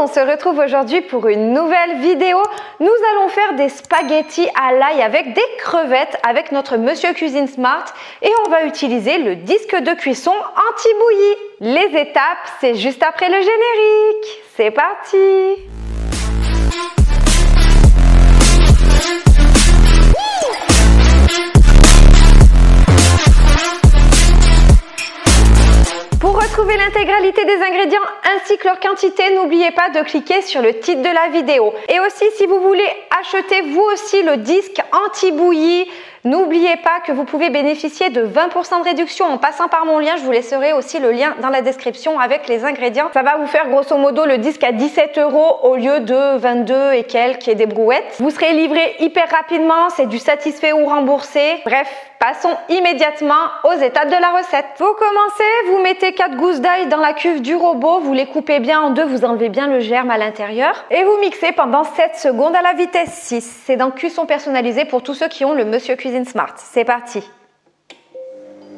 on se retrouve aujourd'hui pour une nouvelle vidéo. Nous allons faire des spaghettis à l'ail avec des crevettes avec notre Monsieur Cuisine Smart et on va utiliser le disque de cuisson anti-bouillie. Les étapes, c'est juste après le générique. C'est parti! Pour retrouver l'intégralité des ingrédients ainsi que leur quantité, n'oubliez pas de cliquer sur le titre de la vidéo. Et aussi, si vous voulez acheter vous aussi le disque anti-bouillie, n'oubliez pas que vous pouvez bénéficier de 20% de réduction en passant par mon lien. Je vous laisserai aussi le lien dans la description avec les ingrédients. Ça va vous faire grosso modo le disque à 17 € au lieu de 22 et quelques et des brouettes. Vous serez livré hyper rapidement, c'est du satisfait ou remboursé. Bref, passons immédiatement aux étapes de la recette. Vous commencez, vous mettez 4 gousses d'ail dans la cuve du robot, vous les coupez bien en deux, vous enlevez bien le germe à l'intérieur et vous mixez pendant 7 secondes à la vitesse 6. C'est dans cuisson personnalisée pour tous ceux qui ont le Monsieur Cuisine Smart. C'est parti!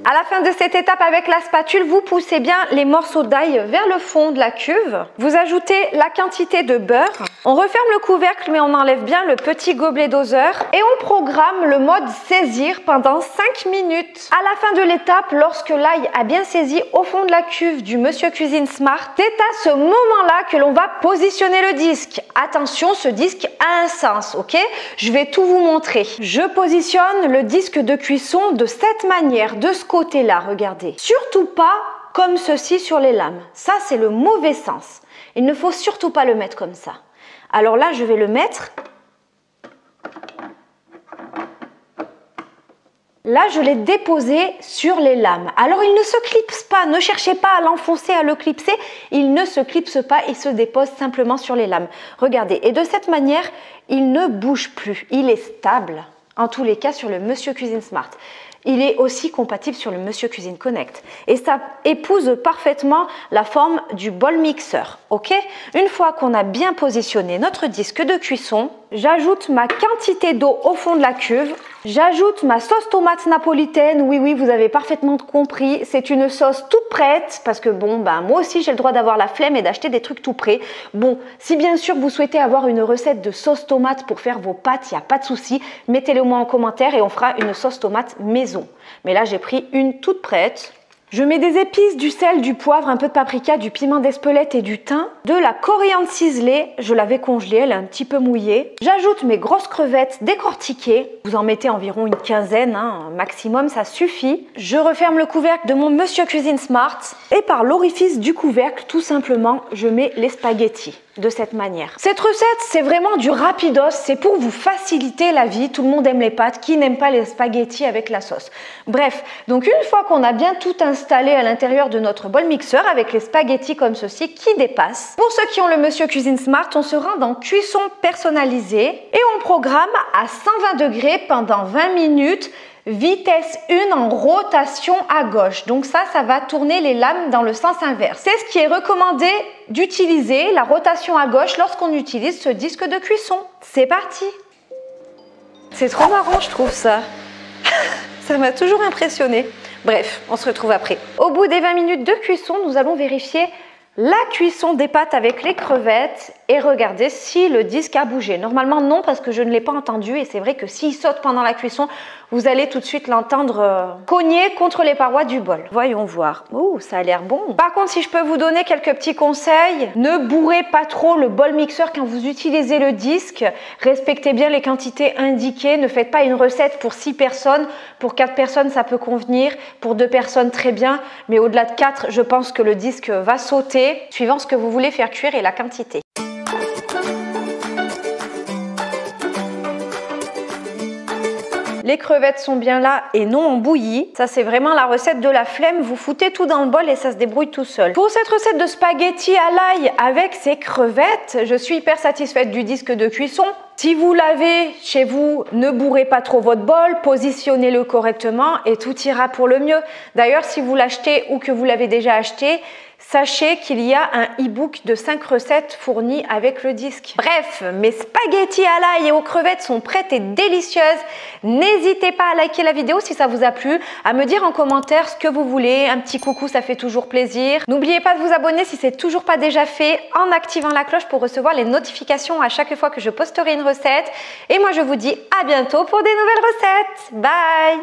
À la fin de cette étape, avec la spatule, vous poussez bien les morceaux d'ail vers le fond de la cuve. Vous ajoutez la quantité de beurre. On referme le couvercle, mais on enlève bien le petit gobelet doseur. Et on programme le mode saisir pendant 5 minutes. À la fin de l'étape, lorsque l'ail a bien saisi au fond de la cuve du Monsieur Cuisine Smart, c'est à ce moment-là que l'on va positionner le disque. Attention, ce disque a un sens, ok? Je vais tout vous montrer. Je positionne le disque de cuisson de cette manière, de ce côté-là, regardez. Surtout pas comme ceci sur les lames. Ça, c'est le mauvais sens. Il ne faut surtout pas le mettre comme ça. Alors là, je vais le mettre. Là, je l'ai déposé sur les lames. Alors, il ne se clipse pas. Ne cherchez pas à l'enfoncer, à le clipser. Il ne se clipse pas. Il se dépose simplement sur les lames. Regardez. Et de cette manière, il ne bouge plus. Il est stable. En tous les cas, sur le Monsieur Cuisine Smart. Il est aussi compatible sur le Monsieur Cuisine Connect. Et ça épouse parfaitement la forme du bol mixeur. Ok? Une fois qu'on a bien positionné notre disque de cuisson, j'ajoute ma quantité d'eau au fond de la cuve. J'ajoute ma sauce tomate napolitaine. Oui, vous avez parfaitement compris. C'est une sauce toute prête parce que bon, moi aussi j'ai le droit d'avoir la flemme et d'acheter des trucs tout prêts. Bon, si bien sûr vous souhaitez avoir une recette de sauce tomate pour faire vos pâtes, il n'y a pas de souci. Mettez-le moi en commentaire et on fera une sauce tomate maison. Mais là, j'ai pris une toute prête. Je mets des épices, du sel, du poivre, un peu de paprika, du piment d'Espelette et du thym. De la coriandre ciselée, je l'avais congelée, elle est un petit peu mouillée. J'ajoute mes grosses crevettes décortiquées. Vous en mettez environ une quinzaine, maximum, ça suffit. Je referme le couvercle de mon Monsieur Cuisine Smart. Et par l'orifice du couvercle, tout simplement, je mets les spaghettis. De cette manière. Cette recette, c'est vraiment du rapidos, c'est pour vous faciliter la vie. Tout le monde aime les pâtes, qui n'aime pas les spaghettis avec la sauce? Bref, donc une fois qu'on a bien tout installé à l'intérieur de notre bol mixeur avec les spaghettis comme ceci qui dépassent, pour ceux qui ont le Monsieur Cuisine Smart, on se rend dans cuisson personnalisée et on programme à 120 degrés pendant 20 minutes. Vitesse 1 en rotation à gauche. Donc ça va tourner les lames dans le sens inverse. C'est ce qui est recommandé d'utiliser, la rotation à gauche, lorsqu'on utilise ce disque de cuisson. C'est parti! C'est trop marrant, je trouve ça. Ça m'a toujours impressionné. Bref, on se retrouve après. Au bout des 20 minutes de cuisson, nous allons vérifier la cuisson des pâtes avec les crevettes et regarder si le disque a bougé. Normalement non, parce que je ne l'ai pas entendu et c'est vrai que s'il saute pendant la cuisson, vous allez tout de suite l'entendre cogner contre les parois du bol. Voyons voir. Oh, ça a l'air bon. Par contre, si je peux vous donner quelques petits conseils, ne bourrez pas trop le bol mixeur quand vous utilisez le disque. Respectez bien les quantités indiquées. Ne faites pas une recette pour 6 personnes. Pour 4 personnes, ça peut convenir. Pour 2 personnes, très bien. Mais au-delà de 4, je pense que le disque va sauter, suivant ce que vous voulez faire cuire et la quantité. Les crevettes sont bien là et non en bouillie. Ça, c'est vraiment la recette de la flemme. Vous foutez tout dans le bol et ça se débrouille tout seul. Pour cette recette de spaghettis à l'ail avec ces crevettes, je suis hyper satisfaite du disque de cuisson. Si vous l'avez chez vous, ne bourrez pas trop votre bol, positionnez-le correctement et tout ira pour le mieux. D'ailleurs, si vous l'achetez ou que vous l'avez déjà acheté, sachez qu'il y a un e-book de 5 recettes fournies avec le disque. Bref, mes spaghettis à l'ail et aux crevettes sont prêtes et délicieuses. N'hésitez pas à liker la vidéo si ça vous a plu, à me dire en commentaire ce que vous voulez. Un petit coucou, ça fait toujours plaisir. N'oubliez pas de vous abonner si c'est toujours pas déjà fait en activant la cloche pour recevoir les notifications à chaque fois que je posterai une recette. Et moi, je vous dis à bientôt pour des nouvelles recettes. Bye!